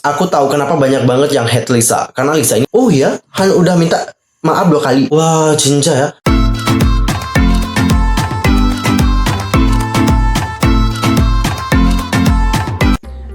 aku tahu kenapa banyak banget yang hate Lisa. Karena Lisa ini, oh ya, Han udah minta maaf 2 kali. Wah, jinja ya.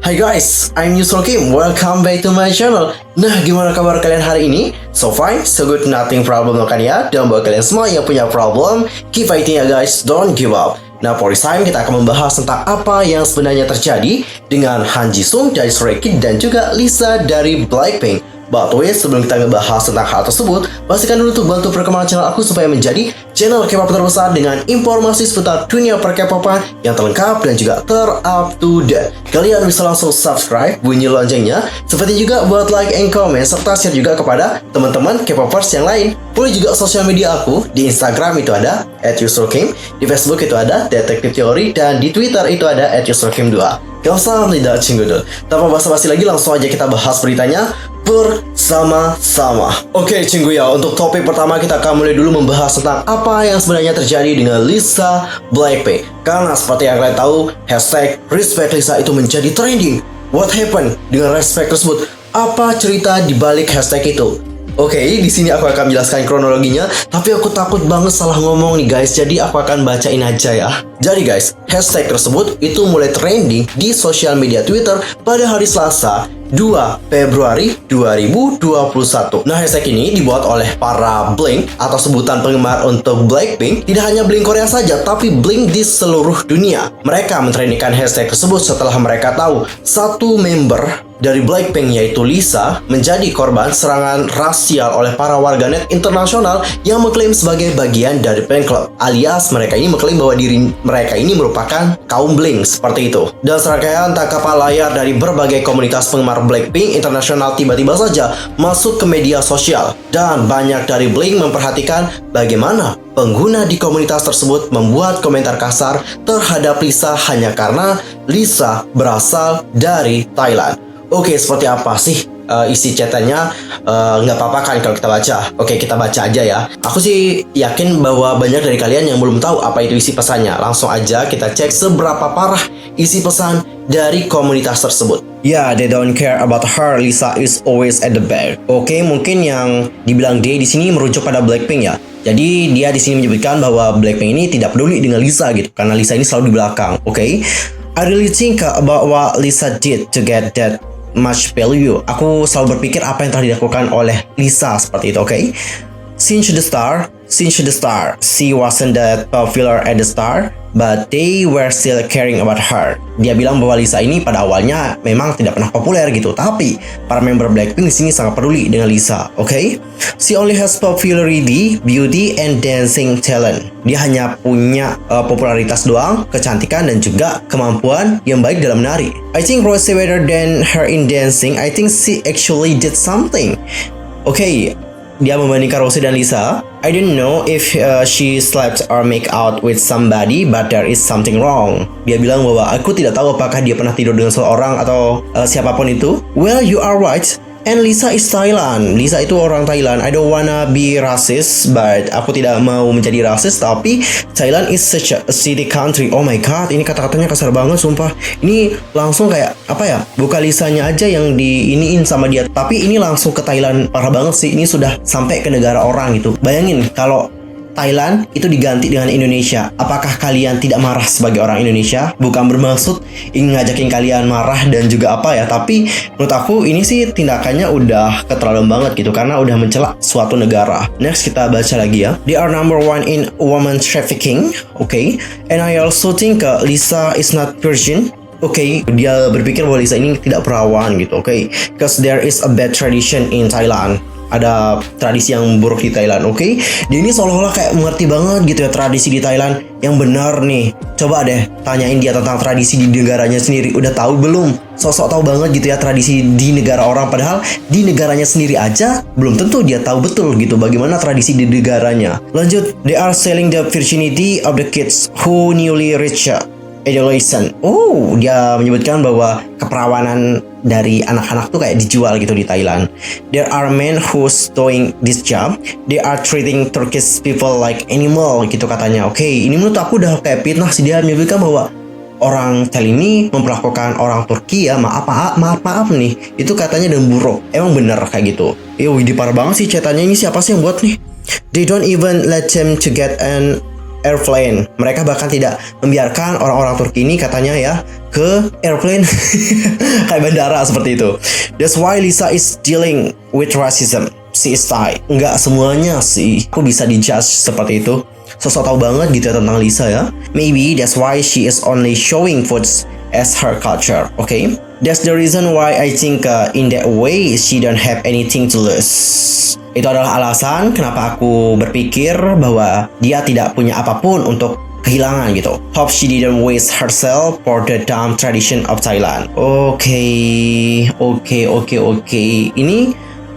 Hai guys, I'm Yusro Kim. Welcome back to my channel. Nah, gimana kabar kalian hari ini? So fine, so good, nothing problem kan ya? Dan buat kalian semua yang punya problem, keep fighting ya guys, don't give up. Nah, for this time kita akan membahas tentang apa yang sebenarnya terjadi dengan Han Jisung dari Stray Kids dan juga Lisa dari Blackpink. But wait, sebelum kita ngebahas tentang hal tersebut, pastikan dulu untuk bantu perkembangan channel aku supaya menjadi channel K-pop terbesar dengan informasi seputar dunia per-K-popan yang terlengkap dan juga ter-up to date. Kalian bisa langsung subscribe, bunyi loncengnya, seperti juga buat like and comment, serta share juga kepada teman-teman K-popers yang lain. Boleh juga sosial media aku, di Instagram itu ada @yusrokim, di Facebook itu ada Detektif Teori, dan di Twitter itu ada @yusrokim2. Gak usah tidak cinggu. Tanpa basa-basi lagi, langsung aja kita bahas beritanya bersama-sama. Oke cinggu ya, untuk topik pertama kita akan mulai dulu membahas tentang apa yang sebenarnya terjadi dengan Lisa Blackpink. Karena seperti yang kalian tahu, hashtag respect Lisa itu menjadi trending. What happened dengan respect tersebut? Apa cerita di balik hashtag itu? Oke, di sini aku akan menjelaskan kronologinya, tapi aku takut banget salah ngomong nih guys, jadi aku akan bacain aja ya. Jadi guys, hashtag tersebut itu mulai trending di sosial media Twitter pada hari Selasa 2 Februari 2021. Nah, hashtag ini dibuat oleh para Blink atau sebutan penggemar untuk Blackpink. Tidak hanya Blink Korea saja, tapi Blink di seluruh dunia. Mereka mentrendingkan hashtag tersebut setelah mereka tahu satu member dari Blackpink yaitu Lisa menjadi korban serangan rasial oleh para warganet internasional yang mengklaim sebagai bagian dari fan club, alias mereka ini mengklaim bahwa diri mereka ini merupakan kaum Blink seperti itu. Dan serangkaian tangkapan layar dari berbagai komunitas penggemar Blackpink internasional tiba-tiba saja masuk ke media sosial, dan banyak dari Blink memperhatikan bagaimana pengguna di komunitas tersebut membuat komentar kasar terhadap Lisa hanya karena Lisa berasal dari Thailand. Oke, seperti apa sih isi chatannya? Nggak apa-apa kan kalau kita baca? Oke, kita baca aja ya. Aku sih yakin bahwa banyak dari kalian yang belum tahu apa itu isi pesannya. Langsung aja kita cek seberapa parah isi pesan dari komunitas tersebut. Yeah, they don't care about her. Lisa is always at the back. Oke, mungkin yang dibilang dia di sini merujuk pada Blackpink ya. Jadi dia di sini menyebutkan bahwa Blackpink ini tidak peduli dengan Lisa gitu, karena Lisa ini selalu di belakang. Oke, I really think about what Lisa did to get that much value. Aku selalu berpikir apa yang telah dilakukan oleh Lisa seperti itu, oke? Since the start, she wasn't that popular at the start, but they were still caring about her. Dia bilang bahwa Lisa ini pada awalnya memang tidak pernah populer gitu, tapi para member Blackpink di sini sangat peduli dengan Lisa, oke? She only has popularity, beauty, and dancing talent. Dia hanya punya popularitas doang, kecantikan, dan juga kemampuan yang baik dalam menari. I think Rose better than her in dancing. I think she actually did something. Oke, dia membandingkan Rose dan Lisa. I don't know if she slept or make out with somebody, but there is something wrong. Dia bilang bahwa aku tidak tahu apakah dia pernah tidur dengan seseorang atau siapapun itu. Well, you are right. And Lisa is Thailand. Lisa itu orang Thailand. I don't wanna be racist, but aku tidak mau menjadi rasis, tapi Thailand is such a city country. Oh my god, ini kata-katanya kasar banget sumpah. Ini langsung kayak apa ya? Bukan Lisanya aja yang diiniin sama dia, tapi ini langsung ke Thailand. Parah banget sih, ini sudah sampai ke negara orang gitu. Bayangin kalau Thailand itu diganti dengan Indonesia. Apakah kalian tidak marah sebagai orang Indonesia? Bukan bermaksud ingin ngajakin kalian marah dan juga apa ya, tapi menurut aku ini sih tindakannya udah keterlaluan banget gitu, karena udah mencela suatu negara. Next kita baca lagi ya. They are number one in woman trafficking. Okay. And I also think Lisa is not virgin. Oke, dia berpikir bahwa Lisa ini tidak perawan gitu. Oke, because there is a bad tradition in Thailand. Ada tradisi yang buruk di Thailand, oke? Dia ini seolah-olah kayak mengerti banget gitu ya tradisi di Thailand yang benar nih. Coba deh tanyain dia tentang tradisi di negaranya sendiri. Udah tahu belum? Sosok tahu banget gitu ya tradisi di negara orang, padahal di negaranya sendiri aja belum tentu dia tahu betul gitu bagaimana tradisi di negaranya. Lanjut, they are selling the virginity of the kids who newly reach adolescent. Oh, dia menyebutkan bahwa keperawanan dari anak-anak tuh kayak dijual gitu di Thailand. There are men who's doing this job. They are treating Turkish people like animal gitu katanya. Oke, ini menurut aku udah kayak fitnah sih. Dia menyebutkan bahwa orang Thailand ini memperlakukan orang Turki ya maaf nih, itu katanya dan buruk. Emang bener kayak gitu. Wih, parah banget sih cetannya. Ini siapa sih yang buat nih? They don't even let them to get an airplane. Mereka bahkan tidak membiarkan orang-orang Turki ini katanya ya ke airplane kayak bandara seperti itu. That's why Lisa is dealing with racism. She is Thai. Nggak semuanya sih aku bisa dijudge seperti itu. Sosok tahu banget gitu ya tentang Lisa ya. Maybe that's why she is only showing foods as her culture. Okay, that's the reason why I think in that way she don't have anything to lose. Itu adalah alasan kenapa aku berpikir bahwa dia tidak punya apapun untuk kehilangan gitu. Hope she didn't waste herself for the dumb tradition of Thailand. Oke. Ini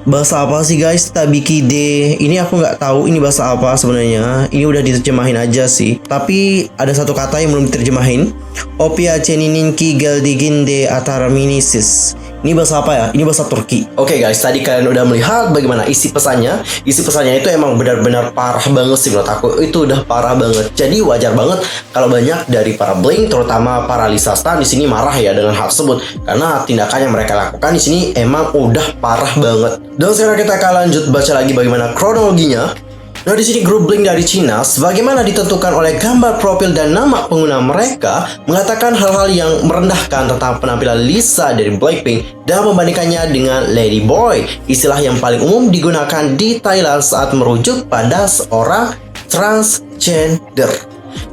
bahasa apa sih guys? Tabikide. Ini aku nggak tahu ini bahasa apa sebenarnya. Ini udah diterjemahin aja sih. Tapi ada satu kata yang belum diterjemahin. Opia cenininki geldiginde ataraminisis. Ini bahasa apa ya? Ini bahasa Turki. Oke guys, tadi kalian udah melihat bagaimana isi pesannya. Isi pesannya itu emang benar-benar parah banget sih menurut aku. Itu udah parah banget. Jadi wajar banget kalau banyak dari para Blink, terutama para Lisa Stan di sini marah ya dengan hal tersebut. Karena tindakan yang mereka lakukan di sini emang udah parah banget. Dan sekarang kita akan lanjut baca lagi bagaimana kronologinya. Nah, di sini grup Blink dari Cina, sebagaimana ditentukan oleh gambar profil dan nama pengguna mereka, mengatakan hal-hal yang merendahkan tentang penampilan Lisa dari Blackpink dan membandingkannya dengan Lady Boy, istilah yang paling umum digunakan di Thailand saat merujuk pada seorang transgender.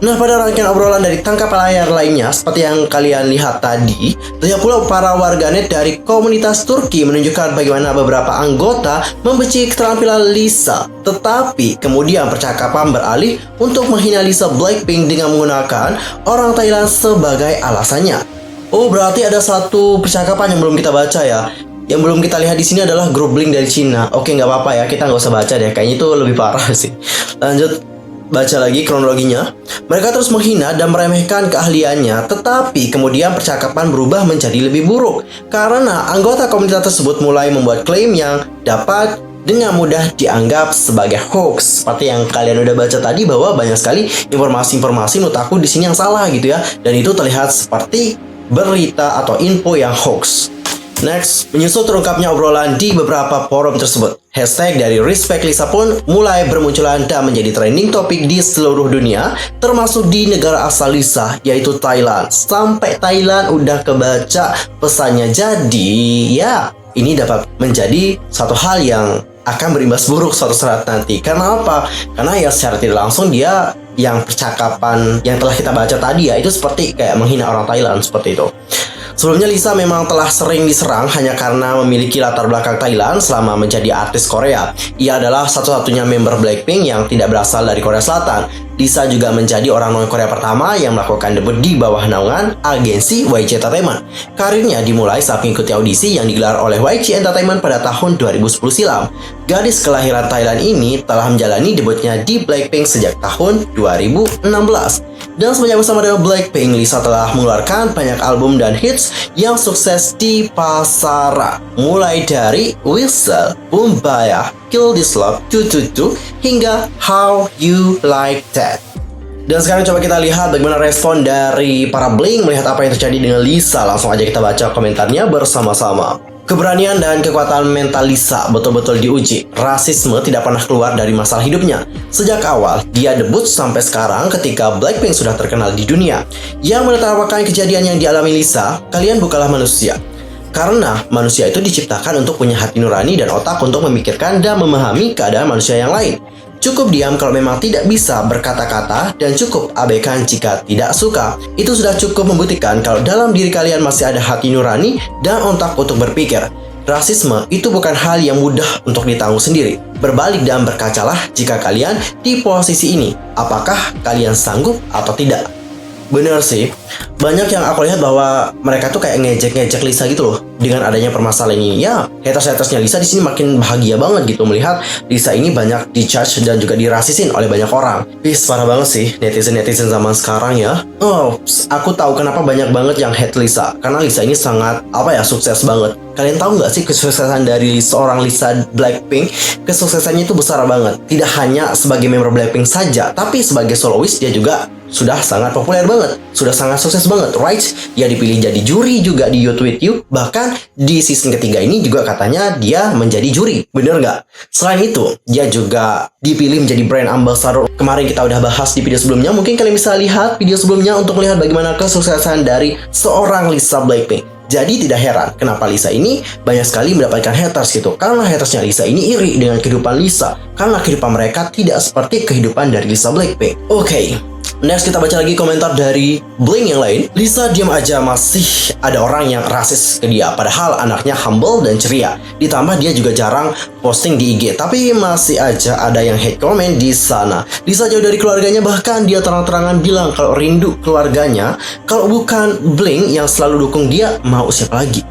Nah, pada rangkaian obrolan dari tangkap layar lainnya, seperti yang kalian lihat tadi, ternyata pula para warganet dari komunitas Turki menunjukkan bagaimana beberapa anggota membenci keterampilan Lisa. Tetapi kemudian percakapan beralih untuk menghina Lisa Blackpink dengan menggunakan orang Thailand sebagai alasannya. Oh, berarti ada satu percakapan yang belum kita baca ya. Yang belum kita lihat di sini adalah grup Blink dari Cina. Oke, nggak apa-apa ya, kita nggak usah baca deh. Kayaknya itu lebih parah sih. Lanjut. Baca lagi kronologinya. Mereka terus menghina dan meremehkan keahliannya, tetapi kemudian percakapan berubah menjadi lebih buruk karena anggota komunitas tersebut mulai membuat klaim yang dapat dengan mudah dianggap sebagai hoax. Seperti yang kalian udah baca tadi bahwa banyak sekali informasi-informasi menurut aku di sini yang salah gitu ya, dan itu terlihat seperti berita atau info yang hoax. Next, menyusul terungkapnya obrolan di beberapa forum tersebut, hashtag dari Respect Lisa pun mulai bermunculan dan menjadi trending topik di seluruh dunia, termasuk di negara asal Lisa, yaitu Thailand. Sampai Thailand udah kebaca pesannya. Jadi, ya, ini dapat menjadi satu hal yang akan berimbas buruk suatu saat nanti. Karena apa? Karena ya secara tidak langsung dia yang percakapan yang telah kita baca tadi ya, itu seperti kayak menghina orang Thailand, seperti itu. Sebelumnya Lisa memang telah sering diserang hanya karena memiliki latar belakang Thailand selama menjadi artis Korea. Ia adalah satu-satunya member Blackpink yang tidak berasal dari Korea Selatan. Lisa juga menjadi orang non-Korea pertama yang melakukan debut di bawah naungan agensi YG Entertainment. Karirnya dimulai saat mengikuti audisi yang digelar oleh YG Entertainment pada tahun 2010 silam. Gadis kelahiran Thailand ini telah menjalani debutnya di Blackpink sejak tahun 2016. Dan semenjak bersama dengan Blackpink, Lisa telah mengeluarkan banyak album dan hits yang sukses di pasaran. Mulai dari Whistle, Bumbaya, Kill This Love, 222, hingga How You Like That. Dan sekarang coba kita lihat bagaimana respon dari para Blink melihat apa yang terjadi dengan Lisa. Langsung aja kita baca komentarnya bersama-sama. Keberanian dan kekuatan mental Lisa betul-betul diuji. Rasisme tidak pernah keluar dari masalah hidupnya. Sejak awal, dia debut sampai sekarang ketika Blackpink sudah terkenal di dunia. Yang menertawakan kejadian yang dialami Lisa, kalian bukanlah manusia. Karena manusia itu diciptakan untuk punya hati nurani dan otak untuk memikirkan dan memahami keadaan manusia yang lain. Cukup diam kalau memang tidak bisa berkata-kata dan cukup abaikan jika tidak suka. Itu sudah cukup membuktikan kalau dalam diri kalian masih ada hati nurani dan otak untuk berpikir. Rasisme itu bukan hal yang mudah untuk ditanggung sendiri. Berbalik dan berkacalah jika kalian di posisi ini. Apakah kalian sanggup atau tidak? Bener sih, banyak yang aku lihat bahwa mereka tuh kayak ngejek-ngejek Lisa gitu loh. Dengan adanya permasalahan ini, ya haters-hatersnya Lisa di sini makin bahagia banget gitu melihat Lisa ini banyak di-judge dan juga dirasisin oleh banyak orang. Parah banget sih netizen-netizen zaman sekarang ya. Oh, aku tahu kenapa banyak banget yang hate Lisa. Karena Lisa ini sangat, sukses banget. Kalian tahu nggak sih kesuksesan dari seorang Lisa Blackpink? Kesuksesannya itu besar banget. Tidak hanya sebagai member Blackpink saja, tapi sebagai soloist dia juga sudah sangat populer banget, sudah sangat sukses banget, right? Dia dipilih jadi juri juga di Youth With You. Bahkan di season ketiga ini juga katanya dia menjadi juri, bener nggak? Selain itu, dia juga dipilih menjadi brand ambassador. Kemarin kita udah bahas di video sebelumnya, mungkin kalian bisa lihat video sebelumnya untuk melihat bagaimana kesuksesan dari seorang Lisa Blackpink. Jadi tidak heran kenapa Lisa ini banyak sekali mendapatkan haters gitu. Karena hatersnya Lisa ini iri dengan kehidupan Lisa. Karena kehidupan mereka tidak seperti kehidupan dari Lisa Blackpink. Oke. Next kita baca lagi komentar dari Blink yang lain. Lisa diam aja masih ada orang yang rasis ke dia. Padahal anaknya humble dan ceria. Ditambah dia juga jarang posting di IG. Tapi masih aja ada yang hate comment di sana. Lisa jauh dari keluarganya, bahkan dia terang-terangan bilang kalau rindu keluarganya. Kalau bukan Blink yang selalu dukung dia, mau siapa lagi?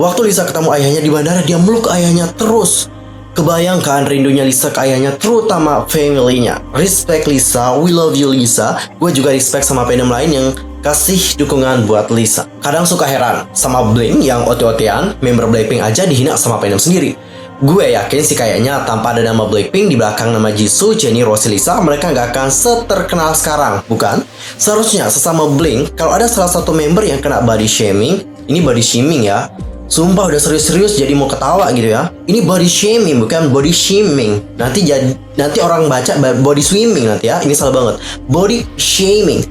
Waktu Lisa ketemu ayahnya di bandara, dia meluk ayahnya terus. Kebayangkan rindunya Lisa ke ayahnya, terutama family-nya. Respect Lisa, we love you Lisa. Gue juga respect sama fandom lain yang kasih dukungan buat Lisa. Kadang suka heran sama Blink yang OT-OTan, member Blackpink aja dihina sama fandom sendiri. Gue yakin sih kayaknya tanpa ada nama Blackpink di belakang nama Jisoo, Jennie, Rosé, Lisa, mereka nggak akan seterkenal sekarang, bukan? Seharusnya sesama Blink, kalau ada salah satu member yang kena body shaming, ini body shaming ya. Sumpah udah serius-serius jadi mau ketawa gitu ya. Ini body shaming bukan body shaming. Nanti orang baca body swimming nanti ya. Ini salah banget. Body shaming.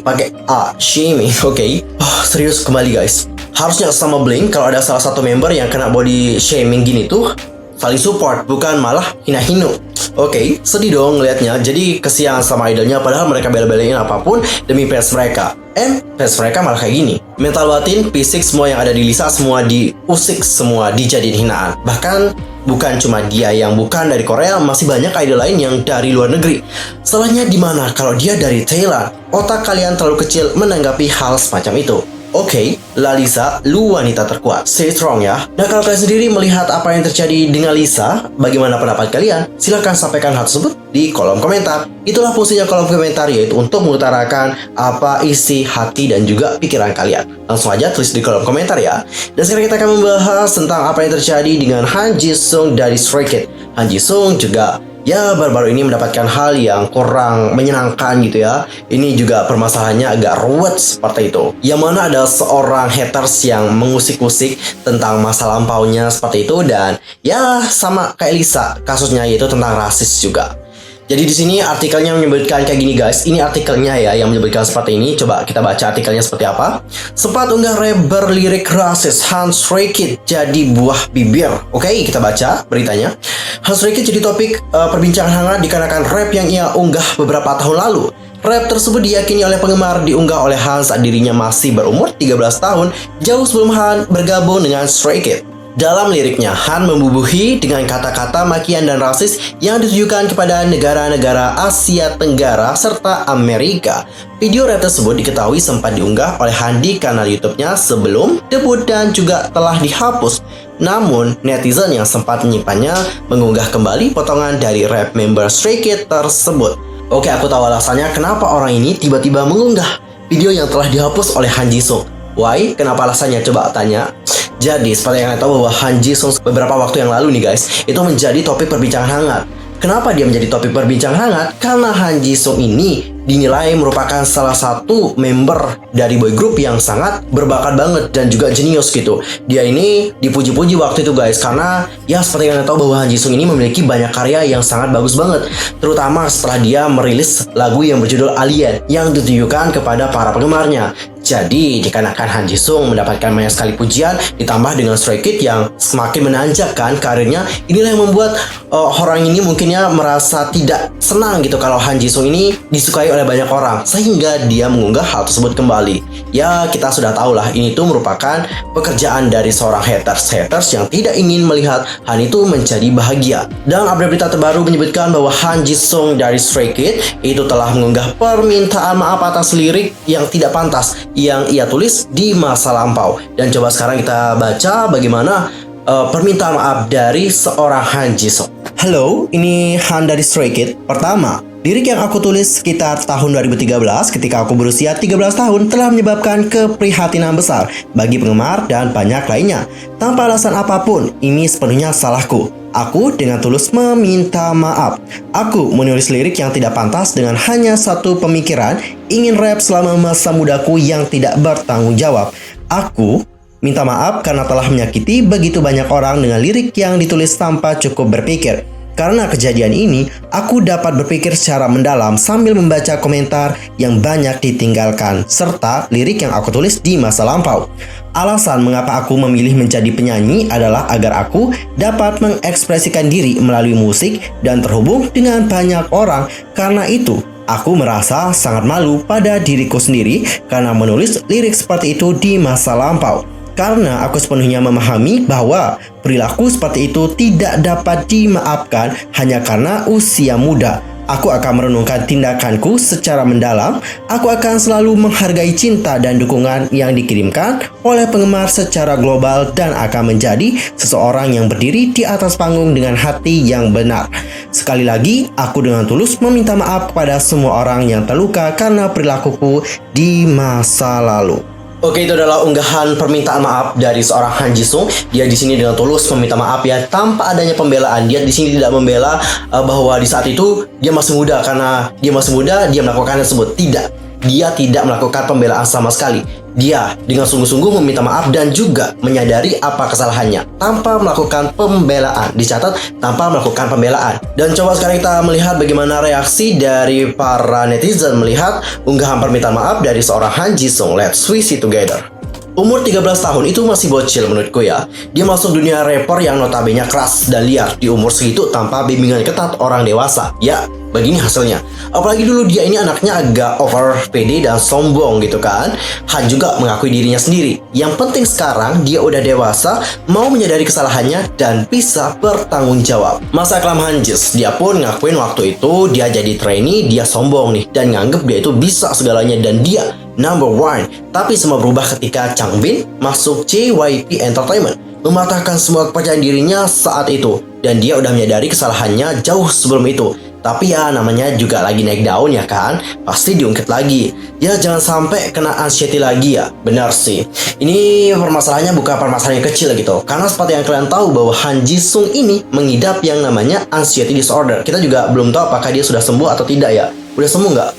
Pakai A, shaming. Oke. Serius kembali guys. Harusnya sama Blink kalau ada salah satu member yang kena body shaming gini tuh saling support, bukan malah hina-hina. Oke, sedih dong ngelihatnya. Jadi kesian sama idolnya padahal mereka bela-belain apapun demi fans mereka. Fans mereka malah kayak gini. Mental batin, fisik, semua yang ada di Lisa semua diusik, semua dijadiin hinaan. Bahkan bukan cuma dia yang bukan dari Korea, masih banyak idol lain yang dari luar negeri. Salahnya di mana kalau dia dari Thailand? Otak kalian terlalu kecil menanggapi hal semacam itu. Oke, Lisa, lu wanita terkuat. Stay strong ya. Nah, kalau kalian sendiri melihat apa yang terjadi dengan Lisa, bagaimana pendapat kalian? Silahkan sampaikan hal tersebut di kolom komentar. Itulah fungsinya kolom komentar, yaitu untuk mengutarakan apa isi hati dan juga pikiran kalian. Langsung aja tulis di kolom komentar ya. Dan sekarang kita akan membahas tentang apa yang terjadi dengan Han Jisung dari Stray Kids. Han Jisung juga ya baru-baru ini mendapatkan hal yang kurang menyenangkan gitu ya. Ini juga permasalahannya agak ruwet seperti itu. Yang mana ada seorang haters yang mengusik-usik tentang masa lampaunya seperti itu. Dan ya sama kayak Lisa kasusnya, yaitu tentang rasis juga. Jadi di sini artikelnya menyebutkan kayak gini guys. Ini artikelnya ya yang menyebutkan seperti ini. Coba kita baca artikelnya seperti apa. Sempat unggah rap berlirik rasis, Han Stray Kids jadi buah bibir. Oke, kita baca beritanya. Han Stray Kids jadi topik perbincangan hangat dikarenakan rap yang ia unggah beberapa tahun lalu. Rap tersebut diyakini oleh penggemar diunggah oleh Han saat dirinya masih berumur 13 tahun, jauh sebelum Han bergabung dengan Stray Kids. Dalam liriknya, Han membubuhi dengan kata-kata makian dan rasis yang ditujukan kepada negara-negara Asia Tenggara serta Amerika. Video rap tersebut diketahui sempat diunggah oleh Han di kanal YouTube-nya sebelum debut dan juga telah dihapus. Namun, netizen yang sempat menyimpannya mengunggah kembali potongan dari rap member Stray Kids tersebut. Oke, aku tahu alasannya kenapa orang ini tiba-tiba mengunggah video yang telah dihapus oleh Han Jisung. Why? Kenapa alasannya? Coba tanya. Jadi, seperti yang kalian tahu bahwa Han Jisung beberapa waktu yang lalu nih guys, itu menjadi topik perbincangan hangat. Kenapa dia menjadi topik perbincangan hangat? Karena Han Jisung ini dinilai merupakan salah satu member dari boy group yang sangat berbakat banget dan juga jenius gitu. Dia ini dipuji-puji waktu itu guys, karena ya seperti yang kalian tahu bahwa Han Jisung ini memiliki banyak karya yang sangat bagus banget. Terutama setelah dia merilis lagu yang berjudul Alien yang ditujukan kepada para penggemarnya. Jadi, dikarenakan Han Jisung mendapatkan banyak sekali pujian, ditambah dengan Stray Kids yang semakin menanjakkan karirnya, inilah yang membuat orang ini mungkinnya merasa tidak senang gitu kalau Han Jisung ini disukai oleh banyak orang, sehingga dia mengunggah hal tersebut kembali. Ya, kita sudah tahu lah, ini tuh merupakan pekerjaan dari seorang haters yang tidak ingin melihat Han itu menjadi bahagia. Dan update berita terbaru menyebutkan bahwa Han Jisung dari Stray Kids itu telah mengunggah permintaan maaf atas lirik yang tidak pantas yang ia tulis di masa lampau. Dan coba sekarang kita baca bagaimana permintaan maaf dari seorang Han Jisung. Halo, ini Han dari Stray Kids. Pertama, lirik yang aku tulis sekitar tahun 2013 ketika aku berusia 13 tahun telah menyebabkan keprihatinan besar bagi penggemar dan banyak lainnya. Tanpa alasan apapun, ini sepenuhnya salahku. Aku dengan tulus meminta maaf. Aku menulis lirik yang tidak pantas dengan hanya satu pemikiran, ingin rap selama masa mudaku yang tidak bertanggung jawab. Aku minta maaf karena telah menyakiti begitu banyak orang dengan lirik yang ditulis tanpa cukup berpikir. Karena kejadian ini, aku dapat berpikir secara mendalam sambil membaca komentar yang banyak ditinggalkan, serta lirik yang aku tulis di masa lampau. Alasan mengapa aku memilih menjadi penyanyi adalah agar aku dapat mengekspresikan diri melalui musik dan terhubung dengan banyak orang. Karena itu, aku merasa sangat malu pada diriku sendiri karena menulis lirik seperti itu di masa lampau. Karena aku sepenuhnya memahami bahwa perilaku seperti itu tidak dapat dimaafkan hanya karena usia muda. Aku akan merenungkan tindakanku secara mendalam. Aku akan selalu menghargai cinta dan dukungan yang dikirimkan oleh penggemar secara global dan akan menjadi seseorang yang berdiri di atas panggung dengan hati yang benar. Sekali lagi, aku dengan tulus meminta maaf kepada semua orang yang terluka karena perilakuku di masa lalu. Oke, itu adalah unggahan permintaan maaf dari seorang Han Jisung. Dia di sini dengan tulus meminta maaf ya, tanpa adanya pembelaan. Dia di sini tidak membela bahwa di saat itu dia masih muda, karena dia masih muda dia melakukan hal tersebut. Tidak, dia tidak melakukan pembelaan sama sekali. Dia dengan sungguh-sungguh meminta maaf dan juga menyadari apa kesalahannya tanpa melakukan pembelaan. Dicatat, tanpa melakukan pembelaan. Dan coba sekarang kita melihat bagaimana reaksi dari para netizen melihat unggahan permintaan maaf dari seorang Han Jisung. Let's we see together. Umur 13 tahun itu masih bocil menurutku ya. Dia masuk dunia rapper yang notabene keras dan liar di umur segitu tanpa bimbingan ketat orang dewasa. Ya, begini hasilnya. Apalagi dulu dia ini anaknya agak over pede dan sombong gitu kan. Han juga mengakui dirinya sendiri. Yang penting sekarang dia udah dewasa, mau menyadari kesalahannya dan bisa bertanggung jawab. Masa kelam Han Jis, dia pun ngakuin waktu itu dia jadi trainee, dia sombong nih dan nganggep dia itu bisa segalanya dan dia number one. Tapi semua berubah ketika Chang Bin masuk JYP Entertainment, mematahkan semua kepercayaan dirinya saat itu. Dan dia udah menyadari kesalahannya jauh sebelum itu. Tapi ya namanya juga lagi naik daun ya kan, pasti diungkit lagi. Ya jangan sampai kena anxiety lagi ya. Benar sih, ini permasalahannya bukan permasalahan yang kecil gitu. Karena seperti yang kalian tahu bahwa Han Jisung ini mengidap yang namanya anxiety disorder. Kita juga belum tahu apakah dia sudah sembuh atau tidak ya. Udah sembuh nggak?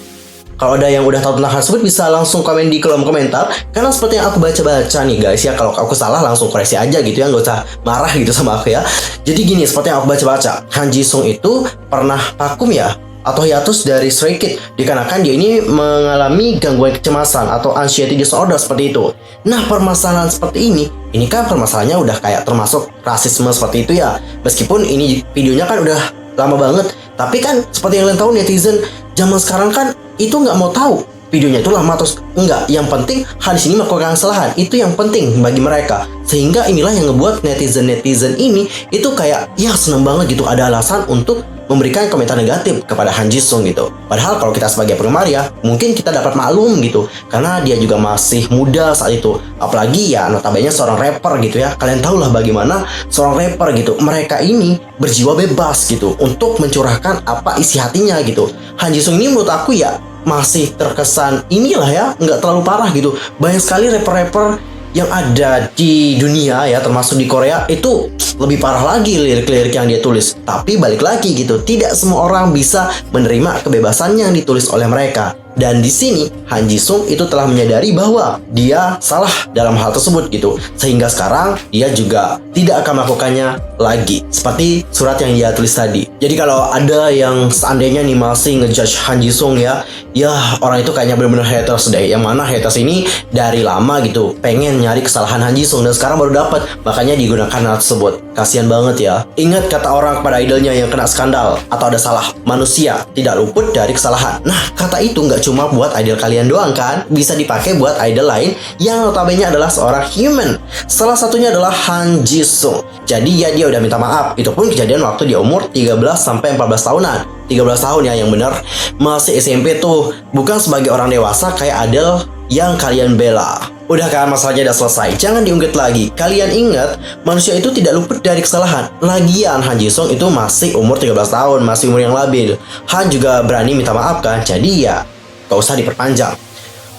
Kalau ada yang udah tahu tentang hal tersebut bisa langsung komen di kolom komentar. Karena seperti yang aku baca-baca nih guys ya, kalau aku salah langsung koreksi aja gitu ya, nggak usah marah gitu sama aku ya. Jadi gini, seperti yang aku baca-baca, Han Jisung itu pernah vakum ya atau hiatus dari Stray Kids dikarenakan dia ini mengalami gangguan kecemasan atau anxiety disorder seperti itu. Nah, permasalahan seperti ini kan permasalahannya udah kayak termasuk rasisme seperti itu ya. Meskipun ini videonya kan udah lama banget, tapi kan seperti yang kalian tahu netizen zaman sekarang kan itu nggak mau tahu videonya itu lama atau enggak. Yang penting Han di sini melakukan kesalahan, itu yang penting bagi mereka. Sehingga inilah yang ngebuat netizen ini itu kayak ya seneng banget gitu, ada alasan untuk memberikan komentar negatif kepada Han Jisung gitu. Padahal kalau kita sebagai penggemar ya, mungkin kita dapat maklum gitu, karena dia juga masih muda saat itu. Apalagi ya notabene seorang rapper gitu ya. Kalian tahu lah bagaimana seorang rapper gitu, mereka ini berjiwa bebas gitu untuk mencurahkan apa isi hatinya gitu. Han Jisung ini menurut aku ya masih terkesan inilah ya, nggak terlalu parah gitu. Banyak sekali rapper-rapper yang ada di dunia ya, termasuk di Korea, itu lebih parah lagi lirik-lirik yang dia tulis. Tapi balik lagi gitu, tidak semua orang bisa menerima kebebasan yang ditulis oleh mereka. Dan di sini Han Jisung itu telah menyadari bahwa dia salah dalam hal tersebut gitu. Sehingga sekarang dia juga tidak akan melakukannya lagi. Seperti surat yang dia tulis tadi. Jadi kalau ada yang seandainya nih masih ngejudge Han Jisung ya orang itu kayaknya benar-benar haters deh. Yang mana haters ini dari lama gitu pengen nyari kesalahan Han Jisung dan sekarang baru dapat, makanya digunakan hal tersebut. Kasian banget ya. Ingat kata orang kepada idolnya yang kena skandal atau ada salah, manusia tidak luput dari kesalahan. Nah, kata itu nggak cuma buat idol kalian doang kan, bisa dipakai buat idol lain yang notabene adalah seorang human. Salah satunya adalah Han Jisung. Jadi ya dia udah minta maaf. Itu pun kejadian waktu dia umur 13 sampai 14 tahunan. 13 tahun ya yang benar, masih SMP tuh, bukan sebagai orang dewasa kayak Adele yang kalian bela. Udah kan, masalahnya udah selesai, jangan diungkit lagi. Kalian ingat, manusia itu tidak luput dari kesalahan. Lagian Han Jisung itu masih umur 13 tahun, masih umur yang labil. Han juga berani minta maaf kan, jadi ya gak usah diperpanjang.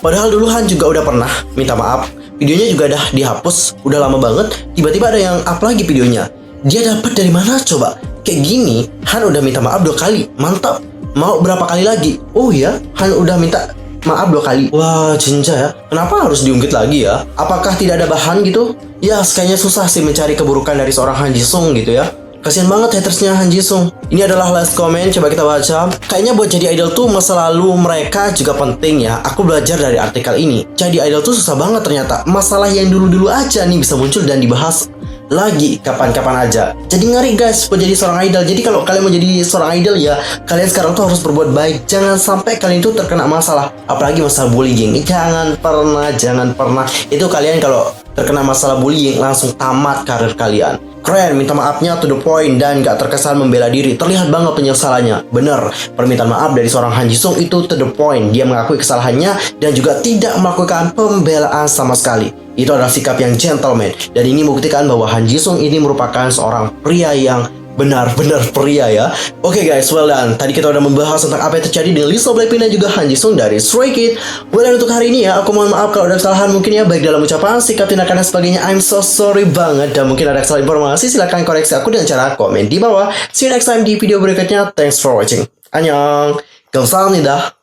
Padahal dulu Han juga udah pernah minta maaf. Videonya juga udah dihapus, udah lama banget. Tiba-tiba ada yang up lagi videonya. Dia dapat dari mana coba? Kayak gini, Han udah minta maaf 2 kali. Mantap. Mau berapa kali lagi? Oh ya, Han udah minta maaf 2 kali. Wah, cinca ya. Kenapa harus diungkit lagi ya? Apakah tidak ada bahan gitu? Ya, kayaknya susah sih mencari keburukan dari seorang Han Jisung gitu ya. Kasian banget hatersnya Han Jisung. Ini adalah last comment, coba kita baca. Kayaknya buat jadi idol tuh masa lalu mereka juga penting ya. Aku belajar dari artikel ini. Jadi idol tuh susah banget ternyata. Masalah yang dulu-dulu aja nih bisa muncul dan dibahas lagi kapan-kapan aja. Jadi ngeri guys buat jadi seorang idol. Jadi kalau kalian mau jadi seorang idol ya, kalian sekarang tuh harus berbuat baik. Jangan sampai kalian tuh terkena masalah, apalagi masalah bullying. Jangan pernah. Itu kalian kalau terkena masalah bullying langsung tamat karir kalian. Keren, minta maafnya to the point dan gak terkesan membela diri. Terlihat banget penyesalannya. Bener, permintaan maaf dari seorang Han Jisung itu to the point. Dia mengakui kesalahannya dan juga tidak melakukan pembelaan sama sekali. Itu adalah sikap yang gentleman. Dan ini membuktikan bahwa Han Jisung ini merupakan seorang pria yang benar-benar pria ya. Oke guys, well done. Tadi kita udah membahas tentang apa yang terjadi dengan Lisa Blackpink dan juga Han Jisung dari Stray Kids. Well done untuk hari ini ya. Aku mohon maaf kalau ada kesalahan mungkin ya, baik dalam ucapan, sikap, tindakan dan sebagainya. I'm so sorry banget. Dan mungkin ada kesalahan informasi, silahkan koreksi aku dengan cara komen di bawah. See you next time di video berikutnya. Thanks for watching. Annyeong. 감사합니다.